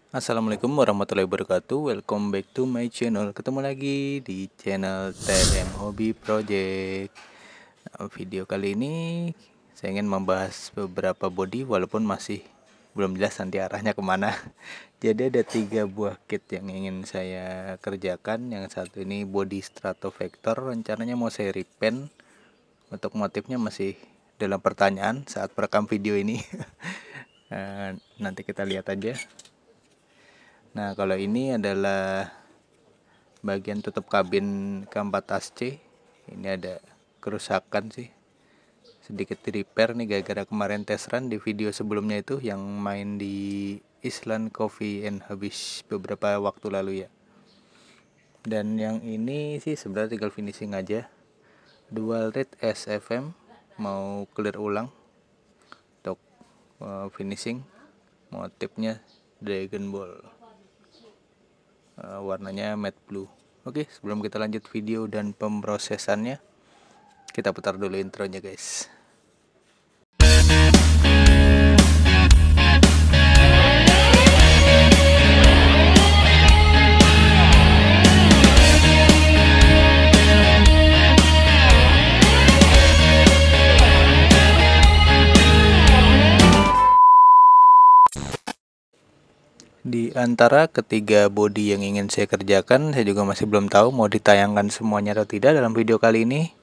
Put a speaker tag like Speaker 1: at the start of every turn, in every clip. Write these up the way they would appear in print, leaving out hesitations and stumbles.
Speaker 1: Assalamualaikum warahmatullahi wabarakatuh. Welcome back to my channel. Ketemu lagi di channel TDM Hobby Project. Video kali ini saya ingin membahas beberapa body walaupun masih belum jelas nanti arahnya kemana. Jadi ada 3 buah kit yang ingin saya kerjakan. Yang satu ini body Stratovector, rencananya mau saya repaint. Untuk motifnya masih dalam pertanyaan saat merekam video ini. Nanti kita lihat aja. Nah, kalau ini adalah bagian tutup kabin K4AC. Ini ada kerusakan sih, sedikit di repair nih gara-gara kemarin test run di video sebelumnya itu yang main di Island Coffee and habis beberapa waktu lalu ya. Dan yang ini sih sebenarnya tinggal finishing aja. Dual reed SFM mau clear ulang untuk finishing. Motifnya Dragon Ball. Warnanya matte blue. Oke, sebelum kita lanjut video dan pemrosesannya, kita putar dulu intronya guys. Di antara ketiga body yang ingin saya kerjakan, saya juga masih belum tahu mau ditayangkan semuanya atau tidak dalam video kali ini.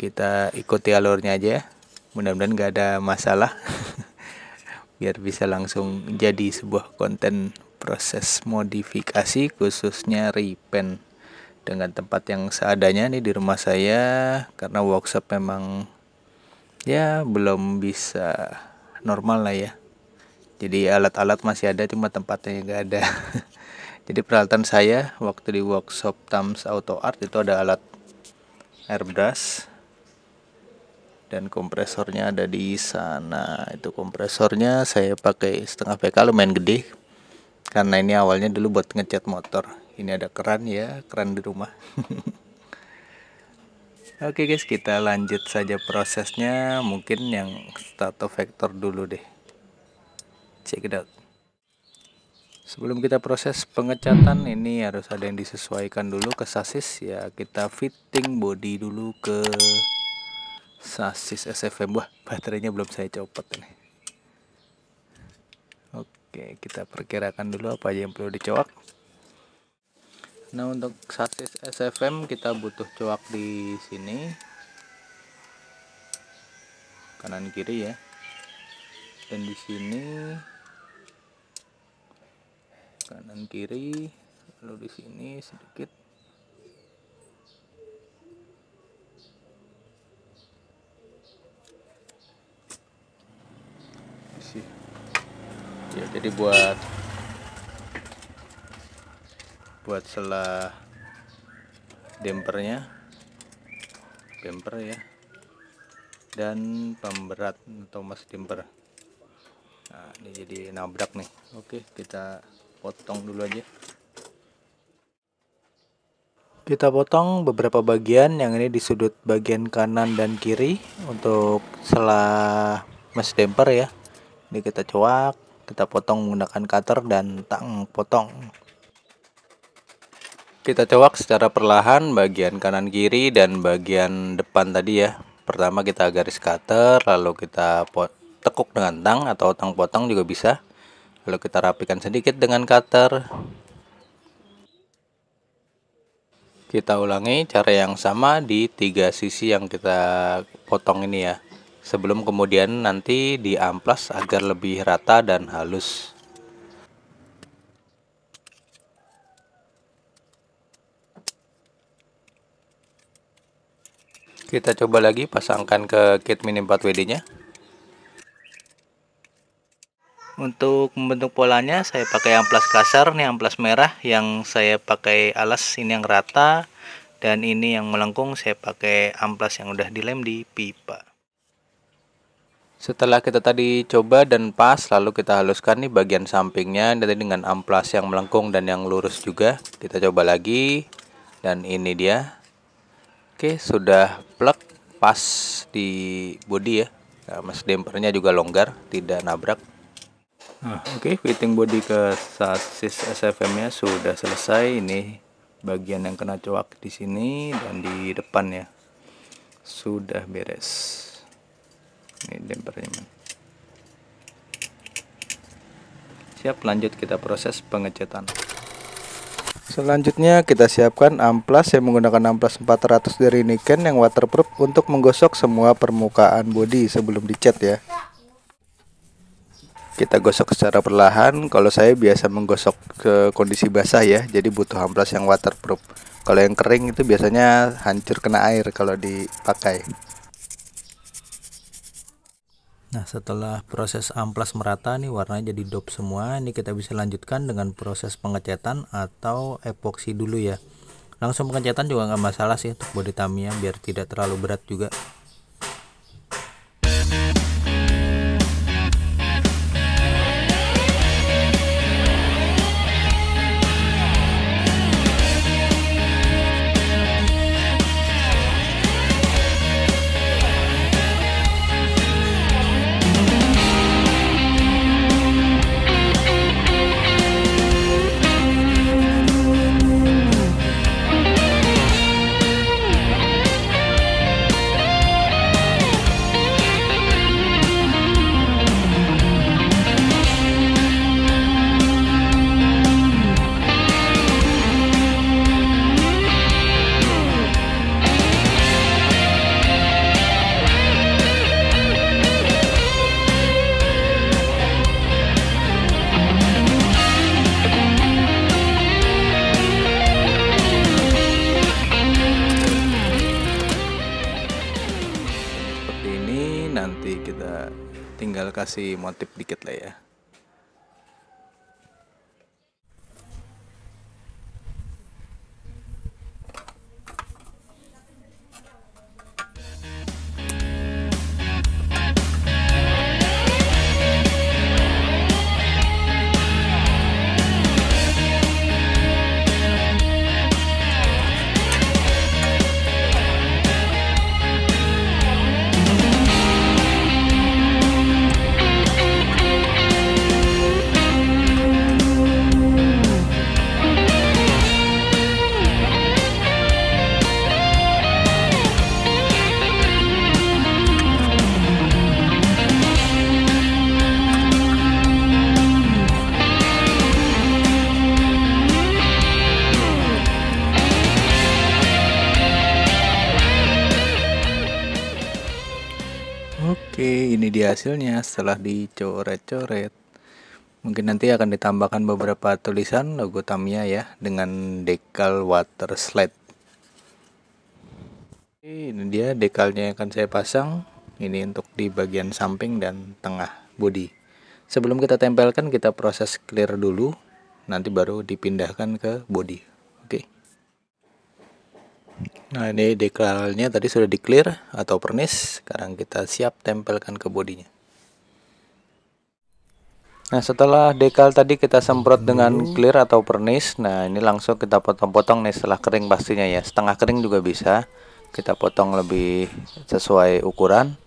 Speaker 1: Kita ikuti alurnya aja, mudah-mudahan gak ada masalah. Biar bisa langsung jadi sebuah konten proses modifikasi khususnya repaint dengan tempat yang seadanya nih di rumah saya, karena workshop memang ya belum bisa normal lah ya. Jadi alat-alat masih ada, cuma tempatnya nggak ada. Jadi peralatan saya waktu di workshop Tams Auto Art itu ada alat airbrush dan kompresornya ada di sana. Itu kompresornya saya pakai setengah PK, lumayan gede karena ini awalnya dulu buat ngecat motor. Ini ada keran ya, keran di rumah. Oke guys, kita lanjut saja prosesnya. Mungkin yang Stratovector dulu deh. Check it out. Sebelum kita proses pengecatan, ini harus ada yang disesuaikan dulu ke sasis ya. Kita fitting body dulu ke sasis SFM. Wah, baterainya belum saya copot ini. Oke, kita perkirakan dulu apa aja yang perlu dicowak. Nah, untuk sasis SFM kita butuh cowak di sini, kanan kiri ya, dan di sini kanan kiri, lalu di sini sedikit. Ya, jadi buat selah dampernya, bumper ya, dan pemberat atau mas damper. Nah, ini jadi nabrak nih. Oke, kita potong dulu aja. Kita potong beberapa bagian, yang ini di sudut bagian kanan dan kiri untuk selah mas damper ya. Ini kita coak, kita potong menggunakan cutter dan tang potong. Kita coak secara perlahan bagian kanan kiri dan bagian depan tadi ya. Pertama kita garis cutter, lalu kita tekuk dengan tang atau tang potong juga bisa. Lalu kita rapikan sedikit dengan cutter. Kita ulangi cara yang sama di 3 sisi yang kita potong ini ya. Sebelum kemudian nanti diamplas agar lebih rata dan halus. Kita coba lagi pasangkan ke kit mini 4WD nya. Untuk membentuk polanya saya pakai amplas kasar, nih amplas merah yang saya pakai alas ini yang rata, dan ini yang melengkung saya pakai amplas yang udah dilem di pipa. Setelah kita tadi coba dan pas, lalu kita haluskan nih bagian sampingnya nanti dengan amplas yang melengkung dan yang lurus juga. Kita coba lagi, dan ini dia. Oke, sudah plek pas di bodi ya. Nah, mas dampernya juga longgar, tidak nabrak. Nah, oke, fitting body ke sasis SFM nya sudah selesai. Ini bagian yang kena coak di sini dan di depan ya sudah beres. Ini dempernya. Siap, lanjut kita proses pengecetan. Selanjutnya kita siapkan amplas yang menggunakan amplas 400 dari Niken yang waterproof untuk menggosok semua permukaan bodi sebelum dicat ya. Kita gosok secara perlahan. Kalau saya biasa menggosok ke kondisi basah ya, jadi butuh amplas yang waterproof. Kalau yang kering itu biasanya hancur kena air kalau dipakai. Nah, setelah proses amplas merata nih warnanya jadi dop semua. Ini kita bisa lanjutkan dengan proses pengecatan atau epoksi dulu ya. Langsung pengecatan juga nggak masalah sih untuk bodi Tamiya biar tidak terlalu berat juga. Nanti kita tinggal kasih motif dikit lah ya. Oke, ini dia hasilnya setelah dicoret-coret. Mungkin nanti akan ditambahkan beberapa tulisan logo Tamiya ya dengan dekal water slide. Oke, ini dia dekalnya yang akan saya pasang. Ini untuk di bagian samping dan tengah bodi. Sebelum kita tempelkan, kita proses clear dulu, nanti baru dipindahkan ke bodi. Oke. Nah, ini dekalnya tadi sudah di clear atau pernis. Sekarang kita siap tempelkan ke bodinya. Nah, setelah dekal tadi kita semprot dengan clear atau pernis. Nah, ini langsung kita potong-potong nih setelah kering pastinya ya. Setengah kering juga bisa. Kita potong lebih sesuai ukuran.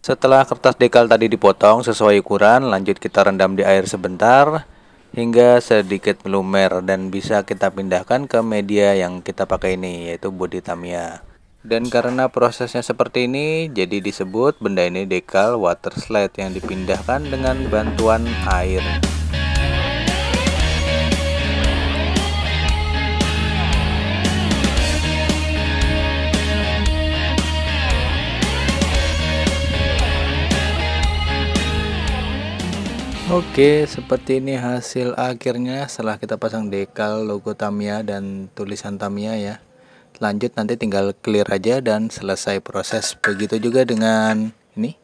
Speaker 1: Setelah kertas dekal tadi dipotong sesuai ukuran, lanjut kita rendam di air sebentar hingga sedikit melumer dan bisa kita pindahkan ke media yang kita pakai ini, yaitu bodi Tamiya. Dan karena prosesnya seperti ini, jadi disebut benda ini dekal water slide yang dipindahkan dengan bantuan air. Oke, seperti ini hasil akhirnya setelah kita pasang dekal logo Tamiya dan tulisan Tamiya ya. Lanjut nanti tinggal clear aja dan selesai proses. Begitu juga dengan ini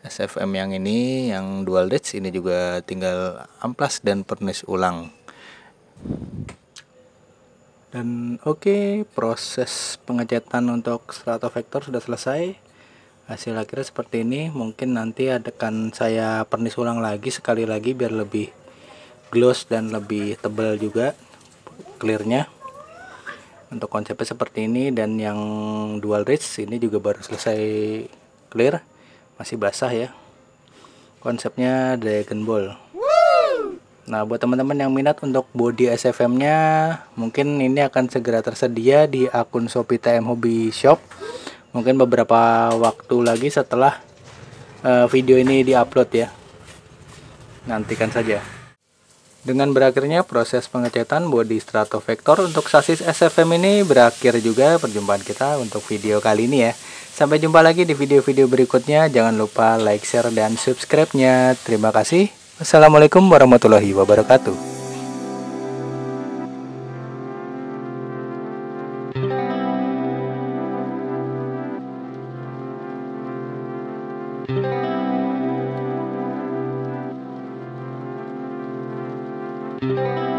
Speaker 1: SFM yang ini yang dual ditch, ini juga tinggal amplas dan pernis ulang. Dan oke, proses pengecatan untuk Stratovector sudah selesai. Hasil akhirnya seperti ini. Mungkin nanti akan saya pernis ulang lagi sekali lagi biar lebih gloss dan lebih tebal juga clearnya. Untuk konsepnya seperti ini. Dan yang dual ridge ini juga baru selesai clear, masih basah ya. Konsepnya Dragon Ball. Nah, buat teman-teman yang minat untuk body SFM-nya, mungkin ini akan segera tersedia di akun Shopee TM Hobby Shop. Mungkin beberapa waktu lagi setelah video ini diupload ya. Nantikan saja. Dengan berakhirnya proses pengecetan body Stratovector untuk sasis SFM ini, berakhir juga perjumpaan kita untuk video kali ini ya. Sampai jumpa lagi di video-video berikutnya. Jangan lupa like, share, dan subscribe-nya. Terima kasih. Wassalamualaikum warahmatullahi wabarakatuh. Thank you.